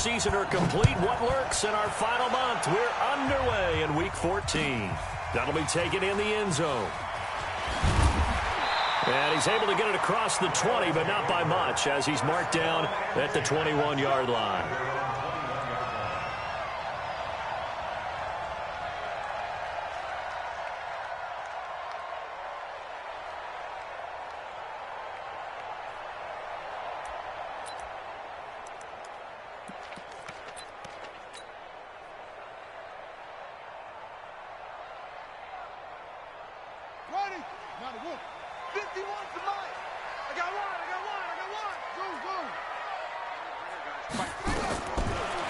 season are complete. What lurks in our final month? We're underway in Week 14. That'll be taken in the end zone. And he's able to get it across the 20, but not by much, as he's marked down at the 21-yard line.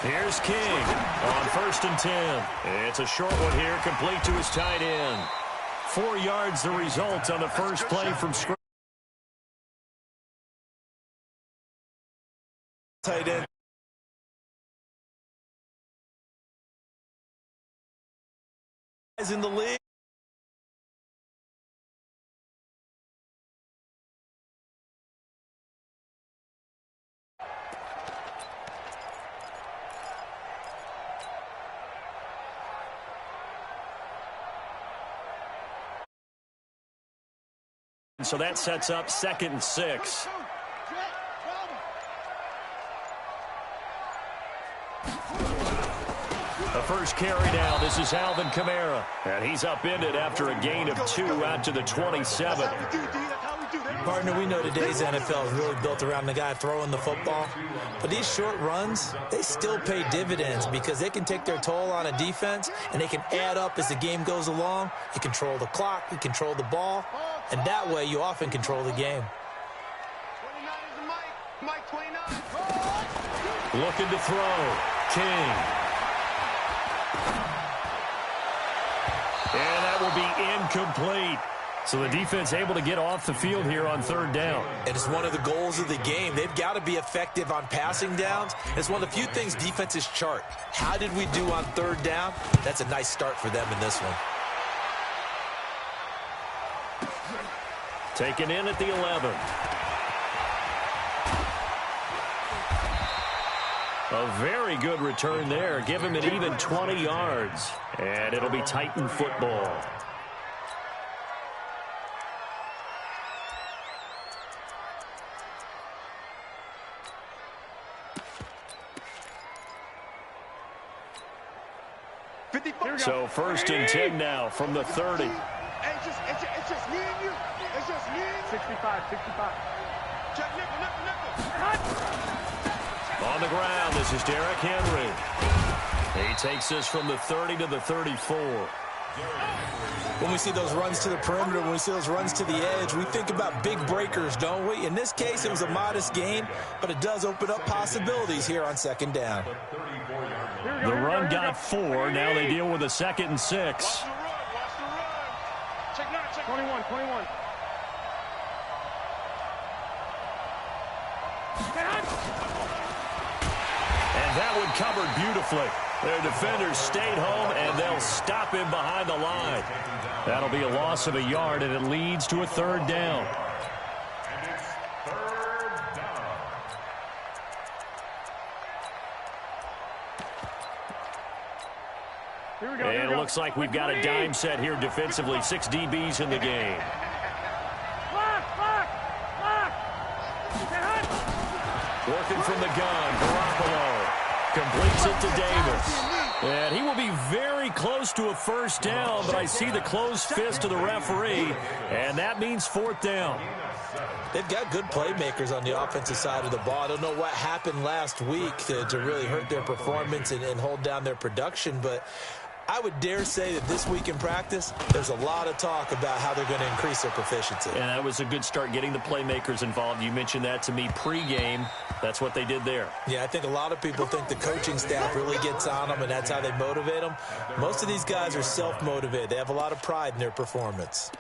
Here's King on 1st and 10. It's a short one here, complete to his tight end. 4 yards the result on the first play from scrimmage. Tight end. In the league. So that sets up 2nd and 6. The first carry down. This is Alvin Kamara. And he's upended after a gain of 2 out to the 27. Partner, we know today's NFL is really built around the guy throwing the football. But these short runs, they still pay dividends because they can take their toll on a defense and they can add up as the game goes along. You control the clock, you control the ball, and that way you often control the game. Looking to throw. King. And that will be incomplete. So the defense able to get off the field here on 3rd down. And it's one of the goals of the game. They've got to be effective on passing downs. It's one of the few things defenses chart. How did we do on 3rd down? That's a nice start for them in this one. Taken in at the 11. A very good return there. Give him an even 20 yards. And it'll be Titan football. So 1st and 10 now from the 30. It's just me and you. It's just me and you. 65. Check nickel. On the ground, this is Derrick Henry. He takes this from the 30 to the 34. When we see those runs to the perimeter, when we see those runs to the edge, we think about big breakers, don't we? In this case, it was a modest gain, but it does open up possibilities here on 2nd down. The run got 4. Now they deal with a 2nd and 6. Watch the run. Check 21. And that one covered beautifully. Their defenders stayed home, and they'll stop him behind the line. That'll be a loss of a yard, and it leads to a 3rd down. And it looks like we've got a dime set here defensively. 6 DBs in the game. Working from the gun, Garoppolo completes it to Davis. And he will be very close to a 1st down, but I see the closed fist of the referee, and that means 4th down. They've got good playmakers on the offensive side of the ball. I don't know what happened last week to really hurt their performance and hold down their production, but I would dare say that this week in practice, there's a lot of talk about how they're going to increase their proficiency. And that was a good start getting the playmakers involved. You mentioned that to me pregame. That's what they did there. Yeah, I think a lot of people think the coaching staff really gets on them, and that's how they motivate them. Most of these guys are self-motivated. They have a lot of pride in their performance.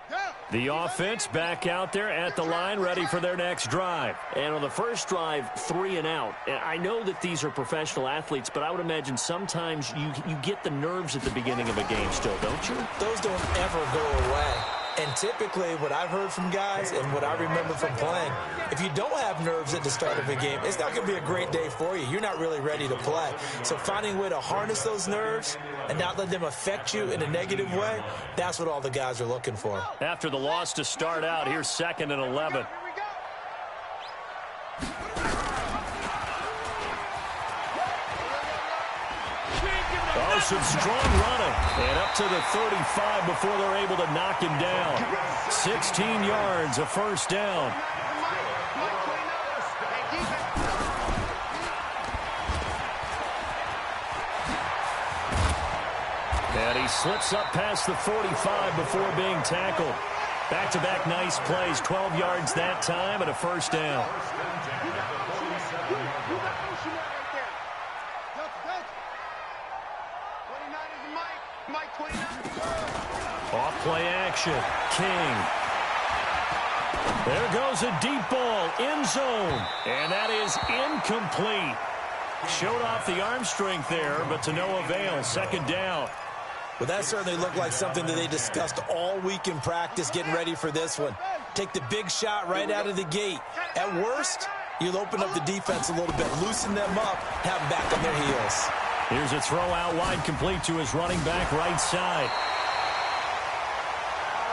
Yeah. The offense back out there at the line, ready for their next drive. And on the first drive, 3 and out. I know that these are professional athletes, but I would imagine sometimes you get the nerves at the beginning of a game still, don't you? Those don't ever go away. And typically, what I've heard from guys and what I remember from playing, if you don't have nerves at the start of a game, it's not going to be a great day for you. You're not really ready to play. So finding a way to harness those nerves and not let them affect you in a negative way, that's what all the guys are looking for. After the loss to start out, here's 2nd and 11. Oh, some strong running. And up to the 35 before they're able to knock him down. 16 yards, a first down. And he slips up past the 45 before being tackled. Back-to-back nice plays, 12 yards that time and a first down. Off play action. King. There goes a deep ball. End zone. And that is incomplete. Showed off the arm strength there, but to no avail. 2nd down. Well, that certainly looked like something that they discussed all week in practice getting ready for this one. Take the big shot right out of the gate. At worst, you'll open up the defense a little bit, loosen them up, have them back on their heels. Here's a throw out wide, complete to his running back right side.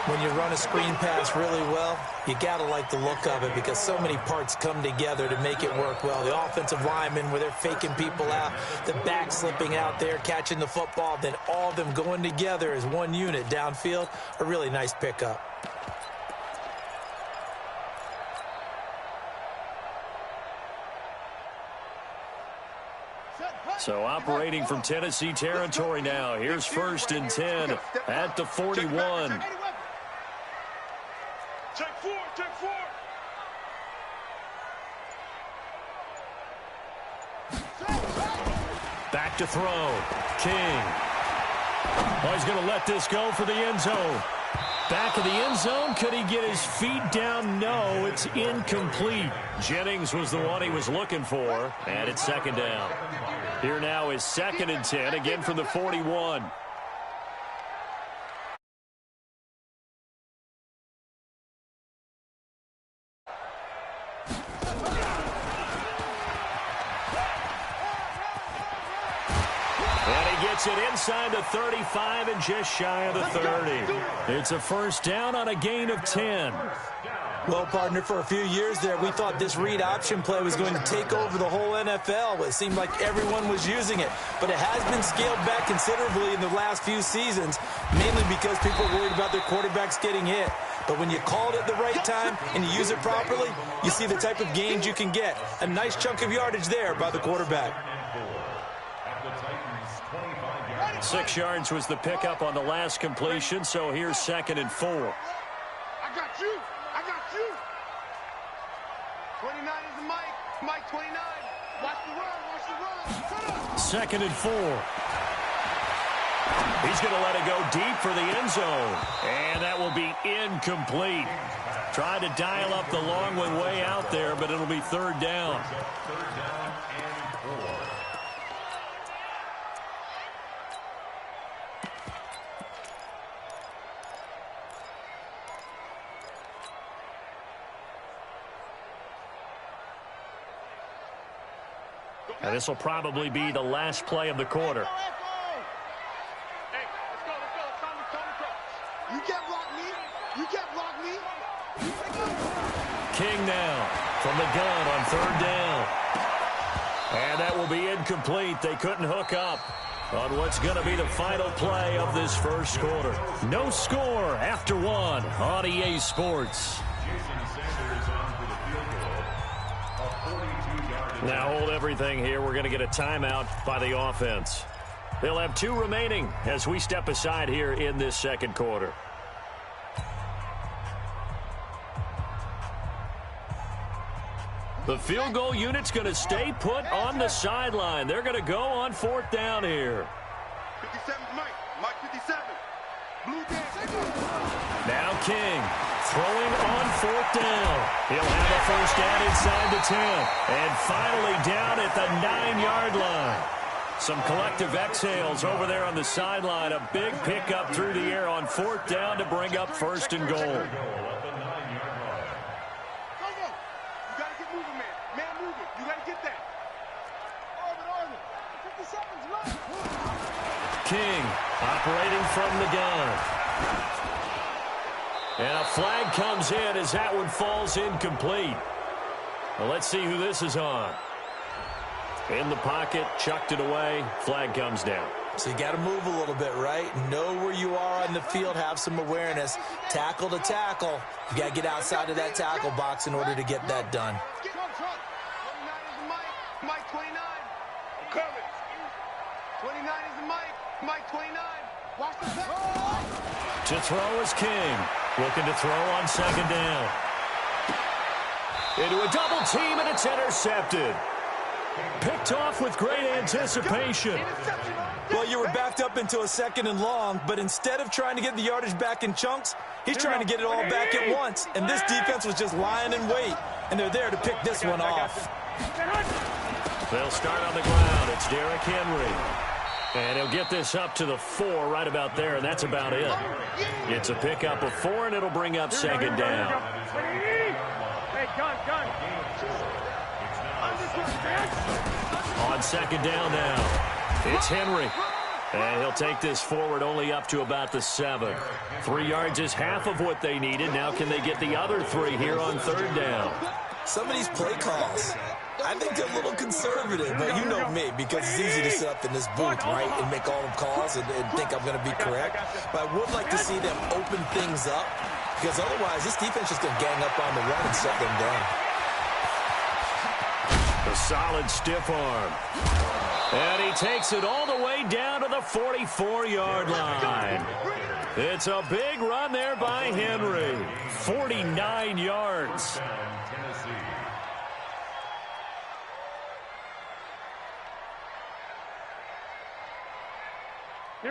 When you run a screen pass really well, you got to like the look of it because so many parts come together to make it work well. The offensive linemen, where they're faking people out, the back slipping out there, catching the football, then all of them going together as one unit downfield, a really nice pickup. So operating from Tennessee territory now. Here's 1st and 10 at the 41. Check 4, check 4. Back to throw. King. Oh, he's going to let this go for the end zone. Back of the end zone. Could he get his feet down? No, it's incomplete. Jennings was the one he was looking for, and it's 2nd down. Here now is 2nd and 10, again from the 41. Gets it inside the 35 and just shy of the 30. It's a first down on a gain of 10. Well, partner, for a few years there, we thought this read option play was going to take over the whole NFL. It seemed like everyone was using it, but it has been scaled back considerably in the last few seasons, mainly because people are worried about their quarterbacks getting hit. But when you call it at the right time and you use it properly, you see the type of gains you can get. A nice chunk of yardage there by the quarterback. 6 yards was the pickup on the last completion, so here's 2nd and 4. I got you. I got you. 29 is the Mike. Mike 29. Watch the run. Watch the run. 2nd and 4. He's going to let it go deep for the end zone. And that will be incomplete. Tried to dial up the long one way out there, but it'll be 3rd down. Now, this will probably be the last play of the quarter. Hey, let's go. You can't block me. You can't block me. King now from the gun on 3rd down. And that will be incomplete. They couldn't hook up on what's going to be the final play of this first quarter. No score after 1 on EA Sports. Now hold everything here. We're going to get a timeout by the offense. They'll have 2 remaining as we step aside here in this second quarter. The field goal unit's going to stay put on the sideline. They're going to go on 4th down here. 57 Mike. Mike 57. Blue game. Now King. Throwing on 4th down. He'll have a first down inside the 10. And finally down at the 9-yard line. Some collective exhales over there on the sideline. A big pickup through the air on 4th down to bring up 1st and goal. Go, go. You got to get moving, man. Man moving. You got to get that. Orbit. 50 seconds left. King operating from the gun. And a flag comes in as that one falls incomplete. Well, let's see who this is on. In the pocket, chucked it away, flag comes down. So you got to move a little bit, right? Know where you are on the field, have some awareness. Tackle to tackle. You got to get outside of that tackle box in order to get that done. 29 is the Mike. Mike 29. I'm coming. 29 is the Mike. Mike 29. Watch the back. To throw is King. Looking to throw on 2nd down. Into a double team, and it's intercepted. Picked off with great anticipation. Well, you were backed up into a 2nd and long, but instead of trying to get the yardage back in chunks, he's trying to get it all back at once. And this defense was just lying in wait, and they're there to pick this one off. They'll start on the ground. It's Derrick Henry. And he'll get this up to the 4 right about there, and that's about it. It's a pickup of 4, and it'll bring up 2nd down. Hey, gun. On 2nd down now, it's Henry. And he'll take this forward only up to about the 7. 3 yards is half of what they needed. Now can they get the other 3 here on 3rd down? Some of these play calls, I think they're a little conservative, but you know me, because it's easy to sit up in this booth, right, and make all the calls and think I'm going to be correct. But I would like to see them open things up, because otherwise this defense is going to gang up on the run and shut them down. A solid stiff arm. And he takes it all the way down to the 44-yard line. It's a big run there by Henry. 49 yards.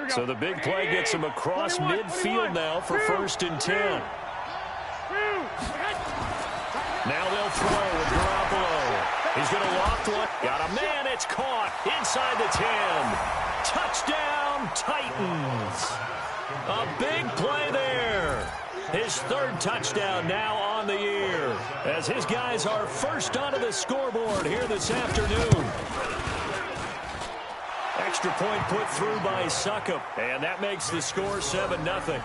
So the big play gets him across midfield now for 1st and 10. Now they'll throw with Garoppolo. He's going to loft one. Got a man. It's caught inside the 10. Touchdown, Titans. A big play there. His 3rd touchdown now on the year, as his guys are first onto the scoreboard here this afternoon. Extra point put through by Succop, and that makes the score 7-0.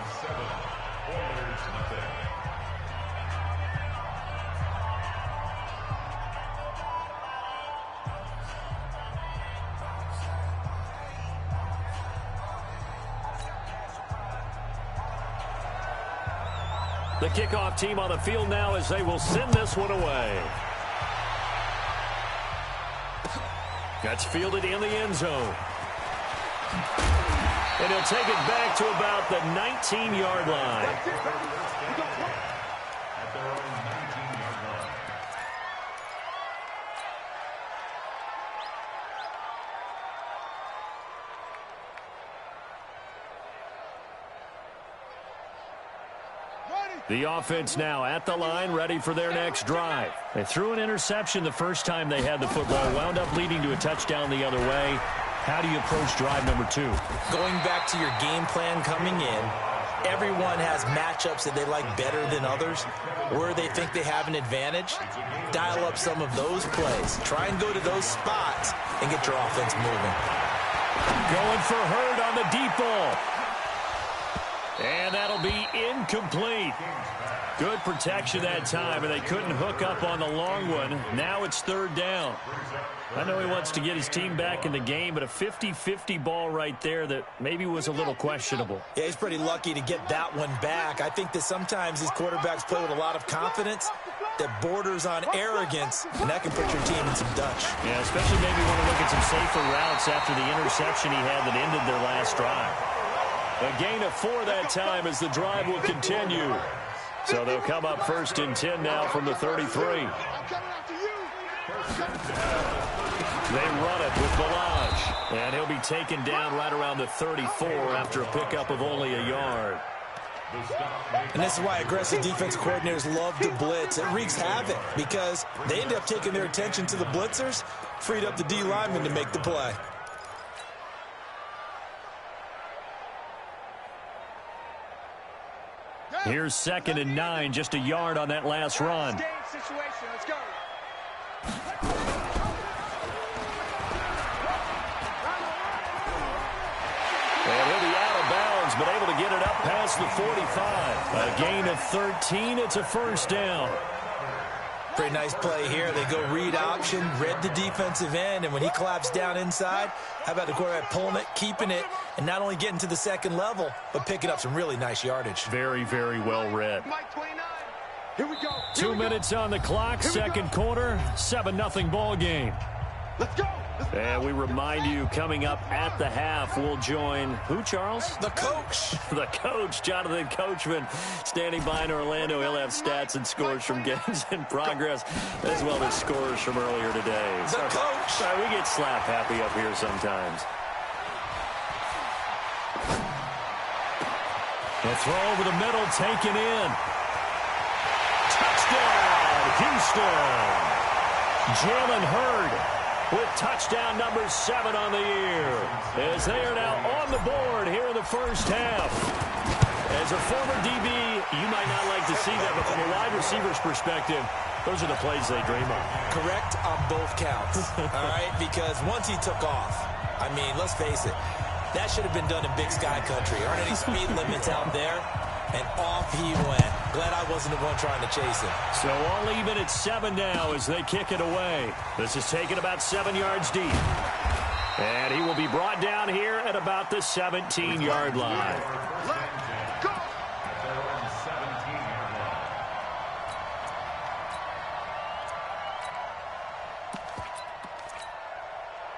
The kickoff team on the field now as they will send this one away. That's fielded in the end zone. And he'll take it back to about the 19-yard line. The offense now at the line, ready for their next drive. They threw an interception the first time they had the football, wound up leading to a touchdown the other way. How do you approach drive number 2? Going back to your game plan coming in, everyone has matchups that they like better than others, where they think they have an advantage. Dial up some of those plays. Try and go to those spots and get your offense moving. Going for Hurd on the deep ball. And that'll be incomplete. Good protection that time, and they couldn't hook up on the long one. Now it's 3rd down. I know he wants to get his team back in the game, but a 50-50 ball right there that maybe was a little questionable. Yeah, he's pretty lucky to get that one back. I think that sometimes these quarterbacks play with a lot of confidence that borders on arrogance, and that can put your team in some Dutch. Yeah, especially maybe want to look at some safer routes after the interception he had that ended their last drive. A gain of 4 that time as the drive will continue. So they'll come up 1st and 10 now from the 33. They run it with Balaj. And he'll be taken down right around the 34 after a pickup of only a yard. And this is why aggressive defense coordinators love to blitz. It wreaks havoc because they end up taking their attention to the blitzers, freed up the D lineman to make the play. Here's 2nd and 9, just a yard on that last run. Let's go. And he'll be out of bounds, but able to get it up past the 45. A gain of 13. It's a first down. Pretty nice play here. They go read option, read the defensive end, and when he collapsed down inside, how about the quarterback pulling it, keeping it, and not only getting to the second level, but picking up some really nice yardage. Very, very well read. Mike 29. Here we go. 2 minutes on the clock, second quarter, 7-0 ball game. Let's go. And we remind you, coming up at the half, we'll join who, Charles? The coach. The coach, Jonathan Coachman, standing by in Orlando. He'll have stats and scores from games in progress, as well as scores from earlier today. The coach. Sorry, we get slap happy up here sometimes. The throw over the middle, taken in. Touchdown, Houston. Jalen Hurd with touchdown number 7 on the year, as they are now on the board here in the first half. As a former DB, you might not like to see that, but from a wide receiver's perspective, those are the plays they dream of. Correct on both counts, all right? Because once he took off, I mean, let's face it, that should have been done in Big Sky Country. Aren't any speed limits out there? And off he went. Glad I wasn't the one trying to chase him. So all even at 7 now as they kick it away. This is taken about 7 yards deep. And he will be brought down here at about the 17-yard line. Let's go.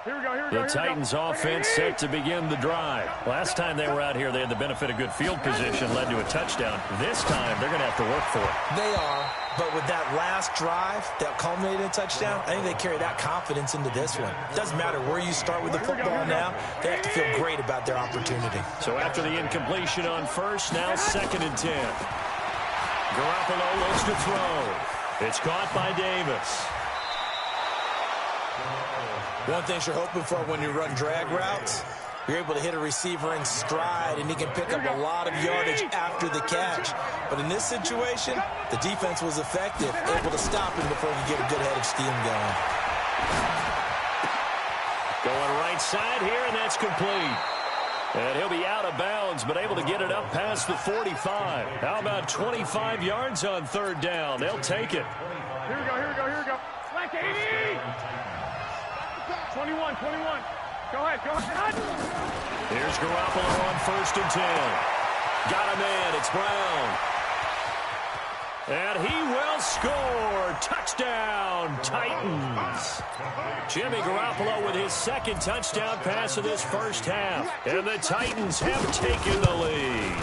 Here we go. The Titans offense set to begin the drive. Last time they were out here, they had the benefit of good field position, led to a touchdown. This time, they're going to have to work for it. They are, but with that last drive that culminated in a touchdown, I think they carry that confidence into this one. It doesn't matter where you start with the football now. They have to feel great about their opportunity. So after the incompletion on first, now 2nd and 10. Garoppolo looks to throw. It's caught by Davis. One thing you're hoping for when you run drag routes, you're able to hit a receiver in stride, and he can pick up a lot of yardage after the catch. But in this situation, the defense was effective, able to stop him before he could get a good head of steam going. Going right side here, and that's complete. And he'll be out of bounds, but able to get it up past the 45. How about 25 yards on 3rd down? They'll take it. Here we go. Black 80. 21. Go ahead. Here's Garoppolo on 1st and 10. Got a man. It's Brown. And he will score. Touchdown, Titans. Jimmy Garoppolo with his 2nd touchdown pass of this first half. And the Titans have taken the lead.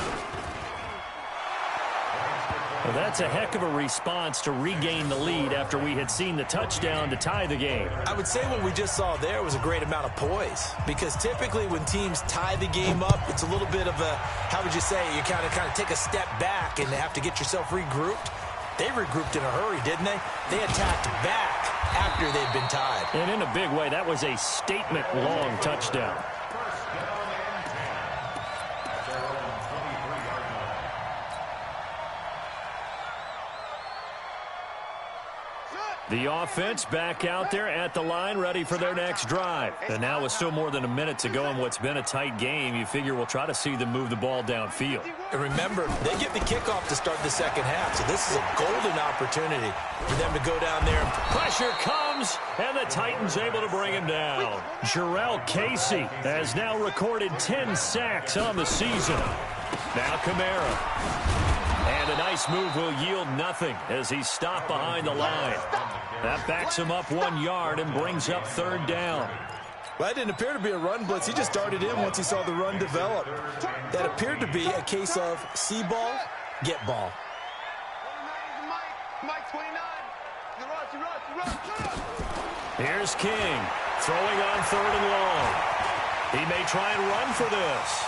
Well, that's a heck of a response to regain the lead after we had seen the touchdown to tie the game. I would say what we just saw there was a great amount of poise, because typically when teams tie the game up, it's a little bit of a, how would you say, you kind of take a step back and have to get yourself regrouped. They regrouped in a hurry, didn't they? They attacked back after they'd been tied. And in a big way, that was a statement-long touchdown. The offense back out there at the line, ready for their next drive. And now with still more than a minute to go in what's been a tight game, you figure we'll try to see them move the ball downfield. And remember, they get the kickoff to start the second half, so this is a golden opportunity for them to go down there. Pressure comes, and the Titans able to bring him down. Jarrell Casey has now recorded 10 sacks on the season. Now Kamara. And a nice move will yield nothing as he's stopped behind the line. That backs him up 1 yard and brings up 3rd down. Well, that didn't appear to be a run blitz. He just darted in once he saw the run develop. That appeared to be a case of see ball, get ball. 29 is Mike 29. You run. Here's King throwing on 3rd and long. He may try and run for this.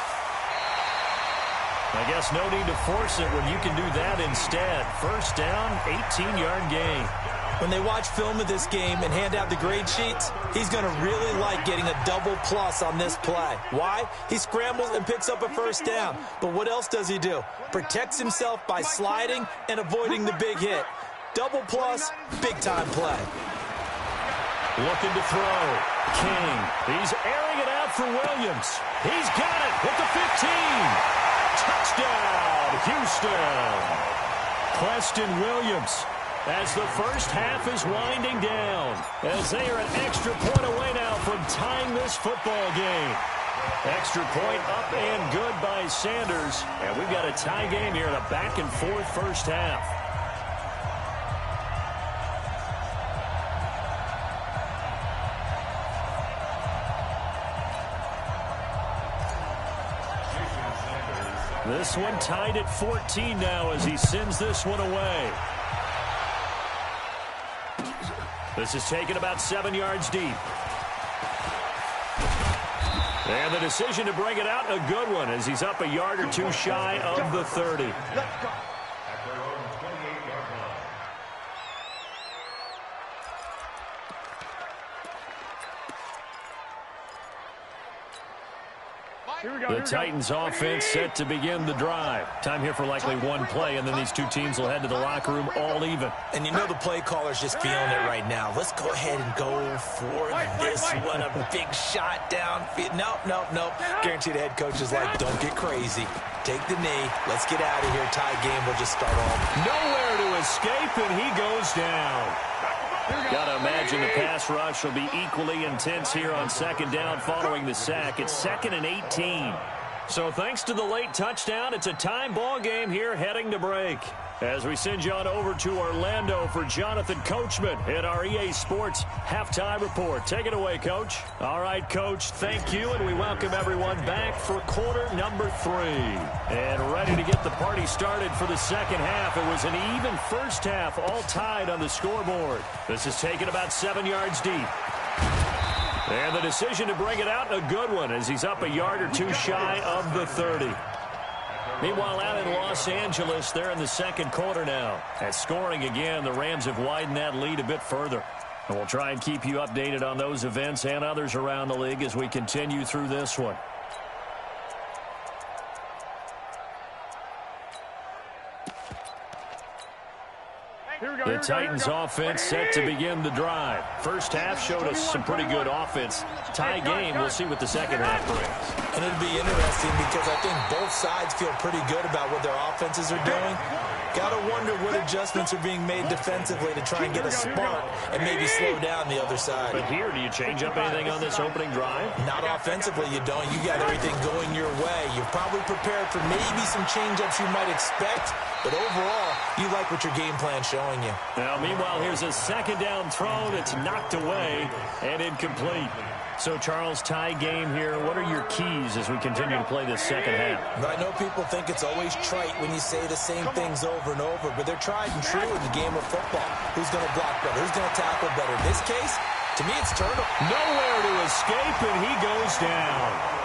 I guess no need to force it when you can do that instead. First down, 18-yard gain. When they watch film of this game and hand out the grade sheets, he's going to really like getting a double plus on this play. Why? He scrambles and picks up a first down. But what else does he do? Protects himself by sliding and avoiding the big hit. Double plus, big-time play. Looking to throw. King. He's airing it out for Williams. He's got it at the 15. Touchdown, Houston. Preston Williams, as the first half is winding down, as they are an extra point away now from tying this football game. Extra point up and good by Sanders. And we've got a tie game here in a back-and-forth first half. This one tied at 14 now as he sends this one away. This is taken about 7 yards deep. And the decision to bring it out, a good one, as he's up a yard or two shy of the 30. The Titans offense set to begin the drive. Time here for likely one play, and then these two teams will head to the locker room all even. And you know the play caller's just feeling it right now. Let's go ahead and go for this one. A big shot downfield. Nope. Guaranteed the head coach is like, don't get crazy. Take the knee. Let's get out of here. Tie game will just start off. Nowhere to escape, and he goes down. Got to imagine the pass rush will be equally intense here on second down following the sack. It's 2nd and 18. So thanks to the late touchdown, it's a time ball game here heading to break. As we send you on over to Orlando for Jonathan Coachman at our EA Sports Halftime Report. Take it away, Coach. All right, Coach, thank you, and we welcome everyone back for quarter number 3. And ready to get the party started for the second half. It was an even first half, all tied on the scoreboard. This is taken about 7 yards deep. And the decision to bring it out, a good one, as he's up a yard or two shy of the 30. Meanwhile, out in Los Angeles, they're in the second quarter now. At scoring again, the Rams have widened that lead a bit further. And we'll try and keep you updated on those events and others around the league as we continue through this one. The Titans offense set to begin the drive. First half showed us some pretty good offense. Tie game, we'll see what the second half brings. And it'll be interesting because I think both sides feel pretty good about what their offenses are doing. Got to wonder what adjustments are being made defensively to try and get a spark and maybe slow down the other side. But here, do you change up anything on this opening drive? Not offensively, you don't. You got everything going your way. You're probably prepared for maybe some change-ups you might expect, but overall, you like what your game plan's showing you. Now, meanwhile, here's a second down throw that's knocked away and incomplete. So, Charles, tie game here. What are your keys as we continue to play this second half? I know people think it's always trite when you say the same things over and over, but they're tried and true in the game of football. Who's going to block better? Who's going to tackle better? In this case, to me, it's turnover. Nowhere to escape, and he goes down.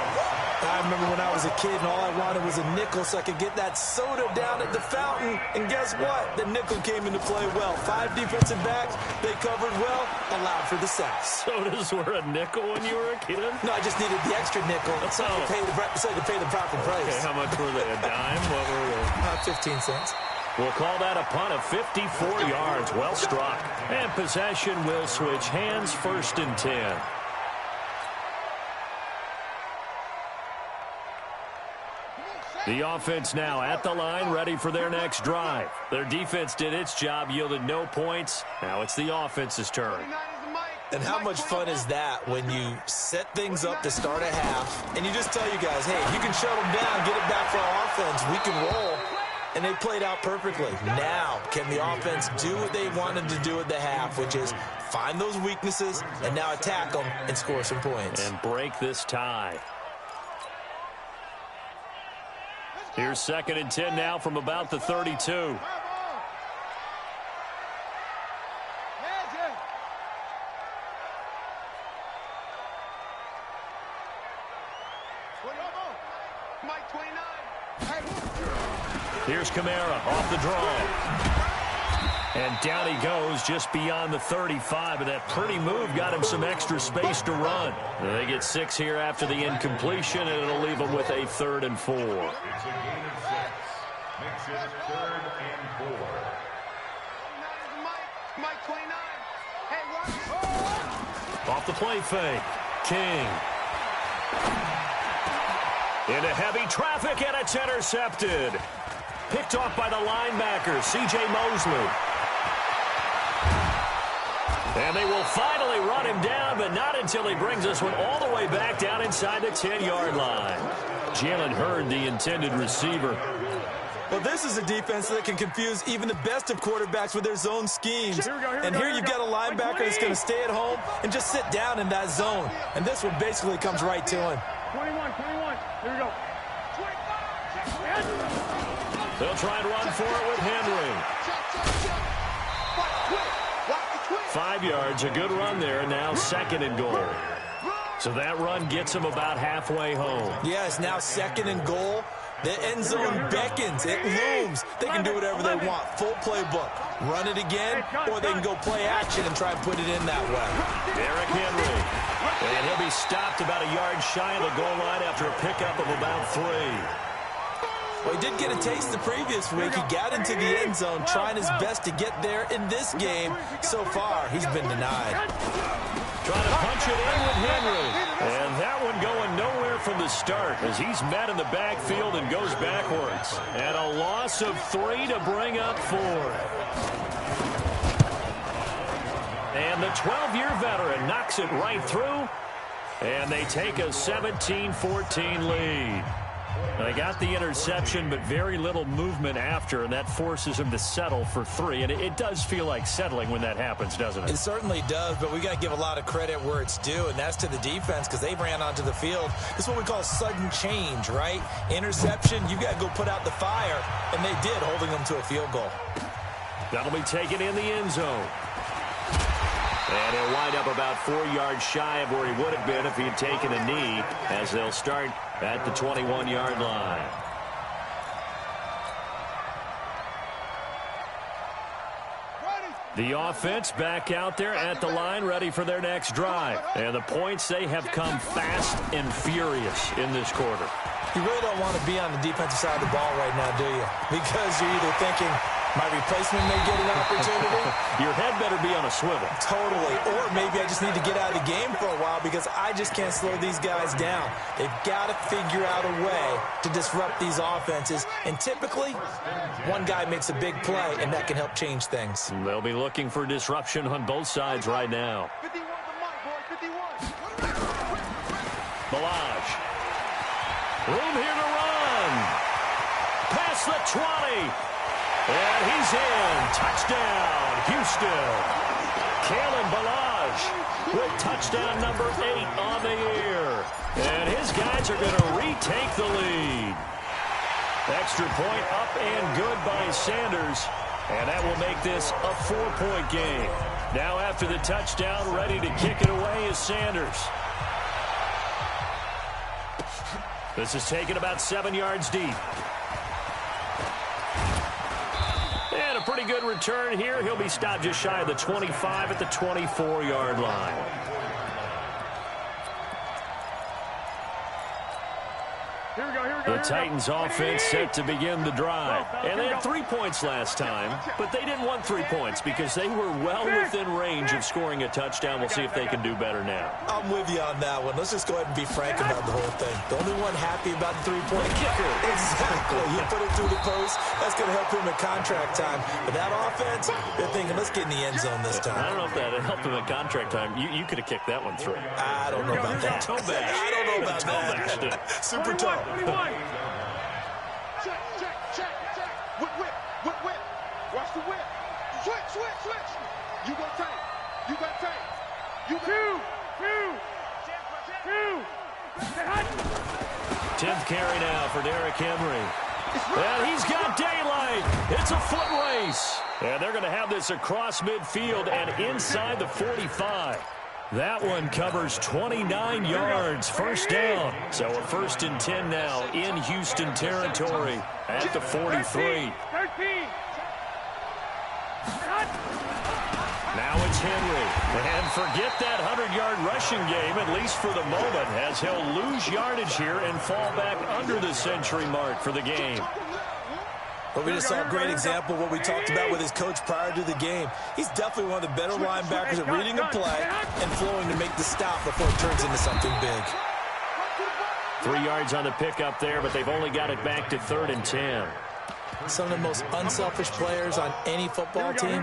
I remember when I was a kid and all I wanted was a nickel so I could get that soda down at the fountain. And guess what? The nickel came into play well. 5 defensive backs, they covered well, allowed for the sacks. Sodas were a nickel when you were a kid? No, I just needed the extra nickel so I could pay the proper price. Okay, how much were they? A dime? What were they? About 15 cents. We'll call that a punt of 54 yards. Well struck. And possession will switch hands, 1st and 10. The offense now at the line, ready for their next drive. Their defense did its job, yielded no points. Now it's the offense's turn. And how much fun is that when you set things up to start a half, and you just tell you guys, hey, you can shut them down, get it back for our offense, we can roll. And they played out perfectly. Now, can the offense do what they wanted to do at the half, which is find those weaknesses and now attack them and score some points. And break this tie. Here's 2nd and 10 now from about the 32. Here's Kamara off the draw. And down he goes just beyond the 35, and that pretty move got him some extra space to run. They get 6 here after the incompletion, and it'll leave them with a 3rd and 4. Off the play fake. King. Into heavy traffic, and it's intercepted. Picked off by the linebacker, C.J. Mosley. And they will finally run him down, but not until he brings this one all the way back down inside the 10-yard line. Jalen Hurd, the intended receiver. Well, this is a defense that can confuse even the best of quarterbacks with their zone schemes. Here you've got a linebacker that's going to stay at home and just sit down in that zone. And this one basically comes right to him. 21. Here we go. They'll try and run for it with Henry. 5 yards, a good run there, and now 2nd and goal. So that run gets him about halfway home. Yes, now 2nd and goal. The end zone beckons. It looms. They can do whatever they want. Full playbook. Run it again, or they can go play action and try and put it in that way. Derrick Henry. And he'll be stopped about a yard shy of the goal line after a pickup of about 3. Well, he did get a taste the previous week. He got into the end zone, trying his best to get there in this game. So far, he's been denied. Trying to punch it in with Henry. And that one going nowhere from the start as he's met in the backfield and goes backwards. And a loss of 3 to bring up 4. And the 12-year veteran knocks it right through. And they take a 17-14 lead. They got the interception, but very little movement after, and that forces him to settle for 3. And it does feel like settling when that happens, doesn't it? It certainly does, but we got to give a lot of credit where it's due, and that's to the defense because they ran onto the field. This is what we call sudden change, right? Interception, you got to go put out the fire, and they did, holding them to a field goal. That'll be taken in the end zone. And he'll wind up about 4 yards shy of where he would have been if he had taken a knee, as they'll start at the 21-yard line. The offense back out there at the line, ready for their next drive. And the points, they have come fast and furious in this quarter. You really don't want to be on the defensive side of the ball right now, do you? Because you're either thinking, my replacement may get an opportunity. Your head better be on a swivel. Totally. Or maybe I just need to get out of the game for a while because I just can't slow these guys down. They've got to figure out a way to disrupt these offenses. And typically, one guy makes a big play, and that can help change things. They'll be looking for disruption on both sides right now. 51 Balaj. Room here to run. Past the 20. And he's in. Touchdown, Houston. Kalen Balaj with touchdown number 8 on the year. And his guys are going to retake the lead. Extra point up and good by Sanders. And that will make this a 4-point game. Now after the touchdown, ready to kick it away is Sanders. This is taken about 7 yards deep. And a pretty good return here. He'll be stopped just shy of the 25 at the 24-yard line. The Titans offense set to begin the drive. And they had 3 points last time, but they didn't want 3 points because they were well within range of scoring a touchdown. We'll see if they can do better now. I'm with you on that one. Let's just go ahead and be frank about the whole thing. The only one happy about the 3-point kicker. Exactly. You put it through the post. That's going to help him at contract time. But that offense, they're thinking, let's get in the end zone this time. I don't know if that helped him at contract time. You could have kicked that one through. I don't know about that. Toe bash. I don't know about that. Super toe. Check. Whip. Watch the whip. Switch. You got tape. You got 10th carry now for Derrick Henry. And he's got daylight. It's a foot race. And they're going to have this across midfield and inside the 45. That one covers 29 yards, first down. So a 1st and 10 now in Houston territory at the 43. Now it's Henry. And forget that 100-yard rushing game, at least for the moment, as he'll lose yardage here and fall back under the century mark for the game. But we just saw a great example of what we talked about with his coach prior to the game. He's definitely one of the better linebackers at reading a play and flowing to make the stop before it turns into something big. 3 yards on the pickup there, but they've only got it back to 3rd and 10. Some of the most unselfish players on any football team,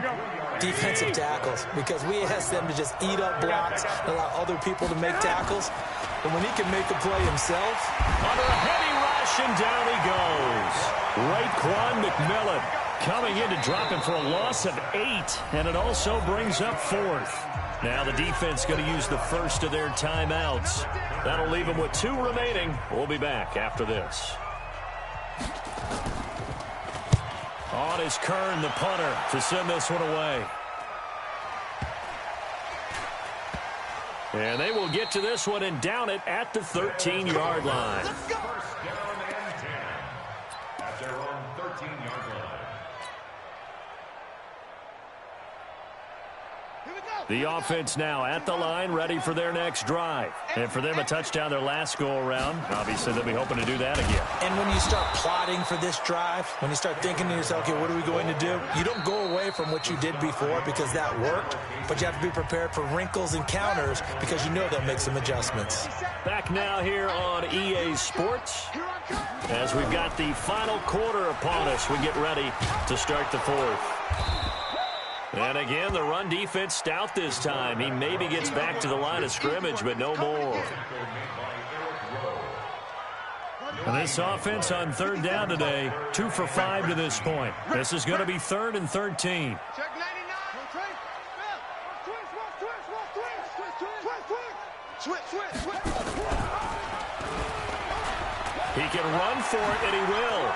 defensive tackles, because we ask them to just eat up blocks and allow other people to make tackles. And when he can make the play himself. Under a heavy rush, and down he goes. Raekwon McMillan coming in to drop him for a loss of 8, and it also brings up 4th. Now the defense going to use the first of their timeouts. That'll leave them with 2 remaining. We'll be back after this. On is Kern, the punter, to send this one away. And they will get to this one and down it at the 13-yard line. At their own 13-yard line. The offense now at the line, ready for their next drive. And for them, a touchdown their last go-around. Obviously, they'll be hoping to do that again. And when you start plotting for this drive, when you start thinking to yourself, okay, what are we going to do? You don't go away from what you did before because that worked, but you have to be prepared for wrinkles and counters because you know they'll make some adjustments. Back now here on EA Sports. As we've got the final quarter upon us, we get ready to start the 4th. And again, the run defense stout this time. He maybe gets back to the line of scrimmage, but no more. And this offense on 3rd down today, 2 for 5 to this point. This is going to be 3rd and 13. He can run for it, and he will.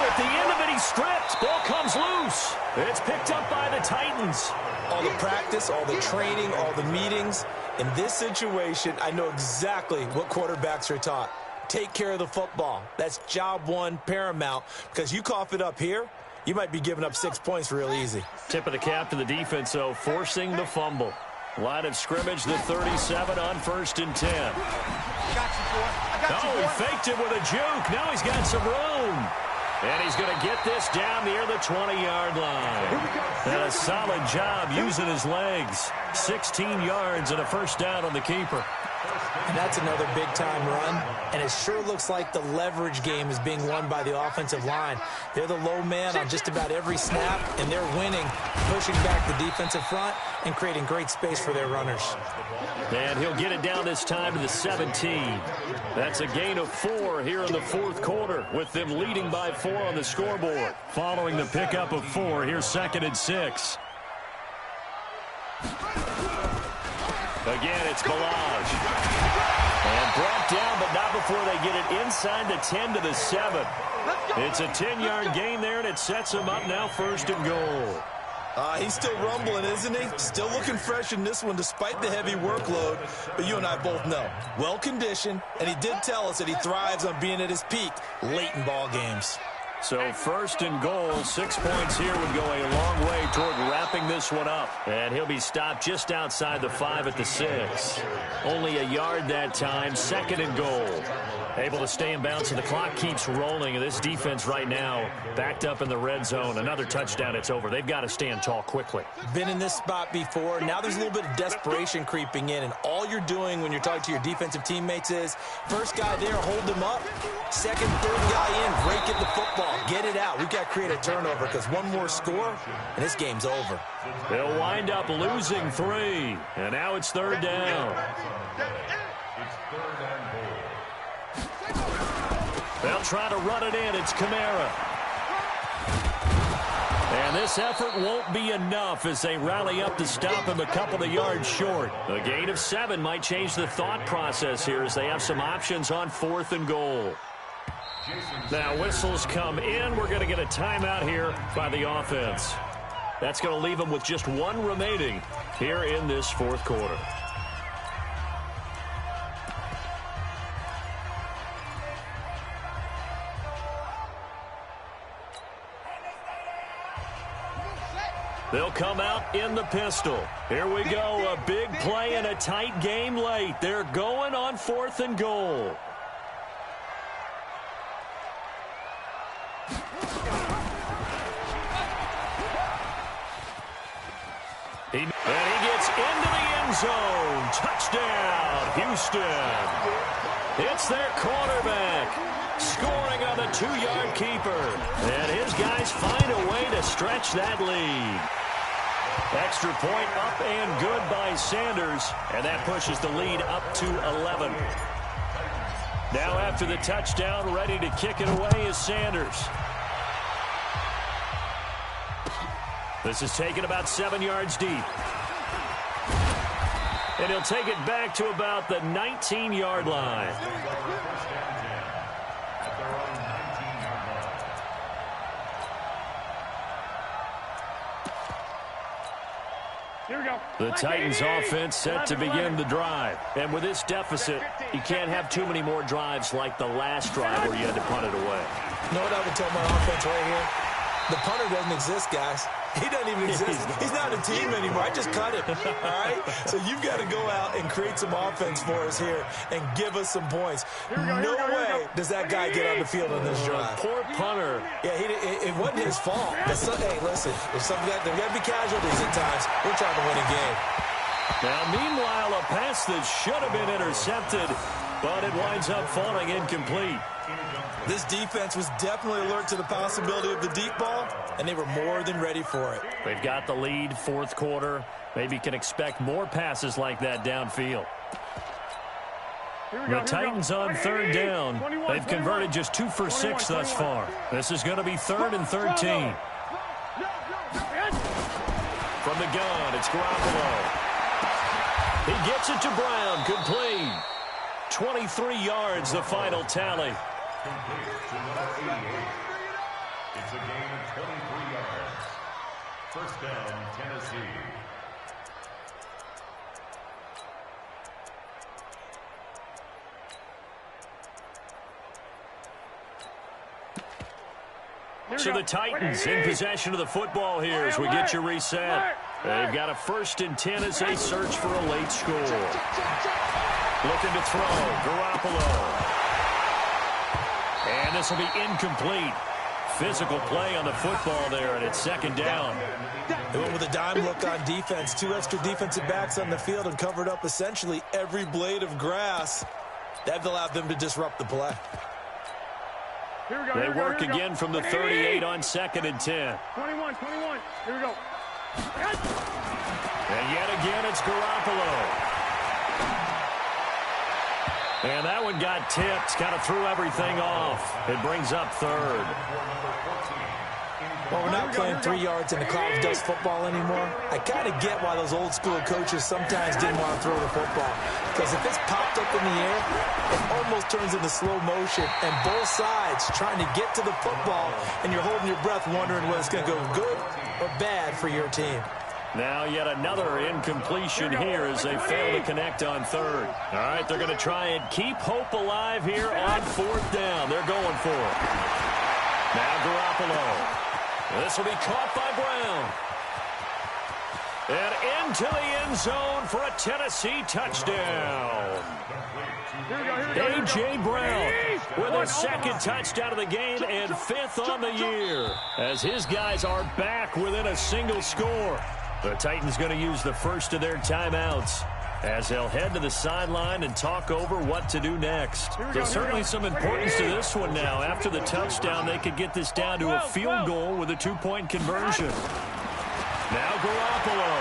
At the end of it, he's stripped. Ball comes loose. It's picked up by the Titans. All the practice, all the training, all the meetings. In this situation, I know exactly what quarterbacks are taught. Take care of the football. That's job 1 paramount, because you cough it up here, you might be giving up 6 points real easy. Tip of the cap to the defense, though, forcing the fumble. Line of scrimmage, the 37 on 1st and 10. Oh, he faked it with a juke. Now he's got some room. And he's going to get this down near the 20-yard line. And a solid job using his legs. 16 yards and a first down on the keeper. And that's another big-time run. And it sure looks like the leverage game is being won by the offensive line. They're the low man on just about every snap, and they're winning, pushing back the defensive front and creating great space for their runners. And he'll get it down this time to the 17. That's a gain of 4 here in the 4th quarter, with them leading by 4 on the scoreboard. Following the pickup of 4, here's 2nd and 6. Again, it's Ballage. And brought down, but not before they get it inside the 10 to the 7. It's a 10-yard gain there, and it sets him up now 1st and goal. He's still rumbling, isn't he? Still looking fresh in this one despite the heavy workload. But you and I both know, well-conditioned, and he did tell us that he thrives on being at his peak late in ball games. So 1st and goal, 6 points here would go a long way toward wrapping this one up. And he'll be stopped just outside the 5 at the 6. Only a yard that time, 2nd and goal. Able to stay in bounds, and the clock keeps rolling. And this defense right now backed up in the red zone. Another touchdown, it's over. They've got to stand tall quickly. Been in this spot before. Now there's a little bit of desperation creeping in. And all you're doing when you're talking to your defensive teammates is, first guy there, hold him up. Second, third guy in, break at the football. Get it out. We've got to create a turnover because one more score, and this game's over. They'll wind up losing 3. And now it's 3rd down. They'll try to run it in. It's Kamara. And this effort won't be enough as they rally up to stop him a couple of yards short. A gain of 7 might change the thought process here as they have some options on 4th and goal. Now whistles come in. We're going to get a timeout here by the offense. That's going to leave them with just one remaining here in this fourth quarter. They'll come out in the pistol. Here we go, a big play and a tight game late. They're going on 4th and goal. And he gets into the end zone. Touchdown, Houston. It's their quarterback scoring on the 2-yard keeper. And his guys find a way to stretch that lead. Extra point up and good by Sanders. And that pushes the lead up to 11. Now after the touchdown, ready to kick it away is Sanders. This is taken about 7 yards deep. And he'll take it back to about the 19-yard line. Here we go. The Titans offense set to begin the drive. And with this deficit, you can't have too many more drives like the last drive where you had to punt it away. You know what I would tell my offense right here? The punter doesn't exist, guys. He doesn't even exist. He's not a team anymore. I just cut him, all right? So you've got to go out and create some offense for us here and give us some points. No way does that guy get on the field on this drive. Poor punter. Yeah, it wasn't his fault. Hey, listen, there's got to be casualties at times. We're trying to win a game. Now, meanwhile, a pass that should have been intercepted, but it winds up falling incomplete. This defense was definitely alert to the possibility of the deep ball, and they were more than ready for it. They've got the lead, fourth quarter. Maybe can expect more passes like that downfield. The Titans on 3rd down. They've converted just 2 for 6 thus far. This is going to be 3rd and 13. From the gun, it's Garoppolo. He gets it to Brown, complete. 23 yards, the final tally. It's a gain of 23 yards. First down, Tennessee. So the Titans in possession of the football here as we get you reset. They've got a 1st and 10 as they search for a late score. Looking to throw, Garoppolo. And this will be incomplete. Physical play on the football there, and it's 2nd down. They went with a dime look on defense. 2 extra defensive backs on the field and covered up essentially every blade of grass. That allowed them to disrupt the play. They work again from the 38 on 2nd and 10. 21. Here we go. And yet again, it's Garoppolo. And that one got tipped, kind of threw everything off. It brings up 3rd. Well, we're not playing 3 yards in the cloud of dust football anymore. I kind of get why those old school coaches sometimes didn't want to throw the football. Because if it's popped up in the air, it almost turns into slow motion. And both sides trying to get to the football, and you're holding your breath wondering whether it's going to go good or bad for your team. Now yet another incompletion here as they fail to connect on 3rd. All right, they're going to try and keep hope alive here on 4th down. They're going for it. Now Garoppolo. This will be caught by Brown. And into the end zone for a Tennessee touchdown. A.J. Brown with a 2nd touchdown of the game and 5th on the year as his guys are back within a single score. The Titans going to use the first of their timeouts as they'll head to the sideline and talk over what to do next. There's certainly some importance to this one now. After the touchdown, they could get this down to a field goal with a 2-point conversion. Now Garoppolo.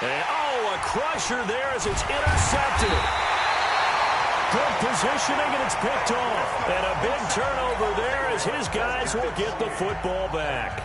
And, a crusher there as it's intercepted. Good positioning, and it's picked off. And a big turnover there as his guys will get the football back.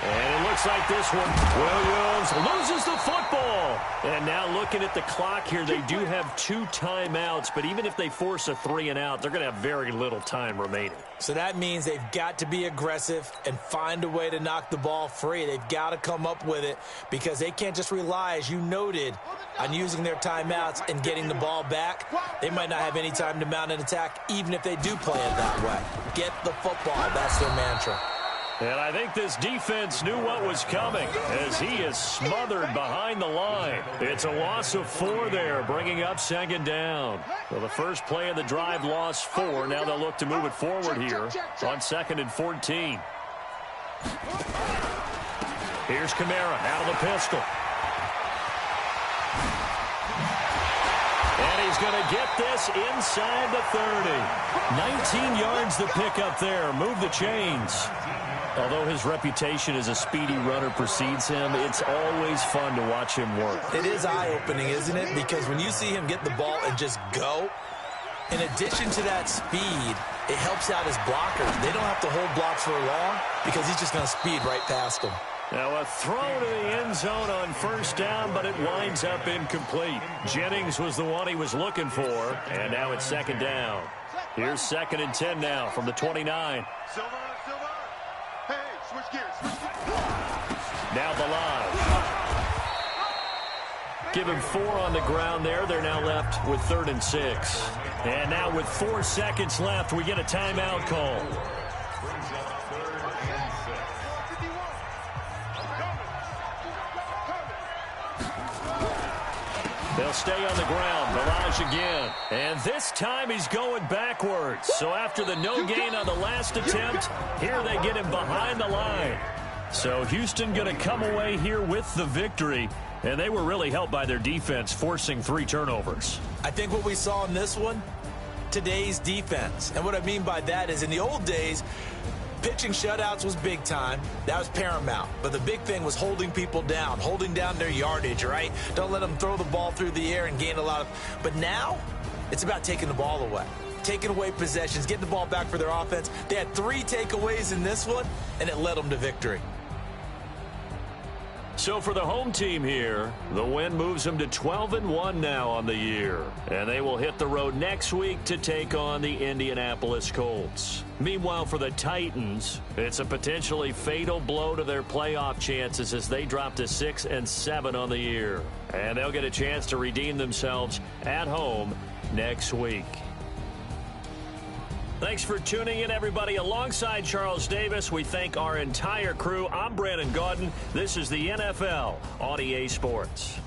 And it looks like this one, Williams loses the the football. And now looking at the clock here, they do have 2 timeouts, but even if they force a 3-and-out, they're going to have very little time remaining. So that means they've got to be aggressive and find a way to knock the ball free. They've got to come up with it because they can't just rely, as you noted, on using their timeouts and getting the ball back. They might not have any time to mount an attack, even if they do play it that way. Get the football. That's their mantra. And I think this defense knew what was coming as he is smothered behind the line. It's a loss of 4 there, bringing up 2nd down. Well, the first play of the drive lost 4. Now they'll look to move it forward here on 2nd and 14. Here's Kamara out of the pistol. And he's going to get this inside the 30. 19 yards to pick up there. Move the chains. Although his reputation as a speedy runner precedes him, it's always fun to watch him work. It is eye-opening, isn't it? Because when you see him get the ball and just go, in addition to that speed, it helps out his blockers. They don't have to hold blocks for long because he's just going to speed right past them. Now a throw to the end zone on 1st down, but it winds up incomplete. Jennings was the one he was looking for, and now it's 2nd down. Here's 2nd and 10 now from the 29. Now the line. Give him 4 on the ground there. They're now left with 3rd and 6. And now with 4 seconds left, we get a timeout call. They'll stay on the ground. Balaj again. And this time he's going backwards. So after the no gain on the last attempt, here they get him behind the line. So Houston going to come away here with the victory. And they were really helped by their defense, forcing 3 turnovers. I think what we saw in this one, today's defense. And what I mean by that is in the old days, pitching shutouts was big time. That was paramount. But the big thing was holding people down, holding down their yardage, right? Don't let them throw the ball through the air and gain a lot of... But now, it's about taking the ball away. Taking away possessions, getting the ball back for their offense. They had 3 takeaways in this one, and it led them to victory. So for the home team here, the win moves them to 12-1 now on the year. And they will hit the road next week to take on the Indianapolis Colts. Meanwhile, for the Titans, it's a potentially fatal blow to their playoff chances as they drop to 6-7 on the year. And they'll get a chance to redeem themselves at home next week. Thanks for tuning in, everybody. Alongside Charles Davis, we thank our entire crew. I'm Brandon Gaudin. This is the NFL on EA Sports.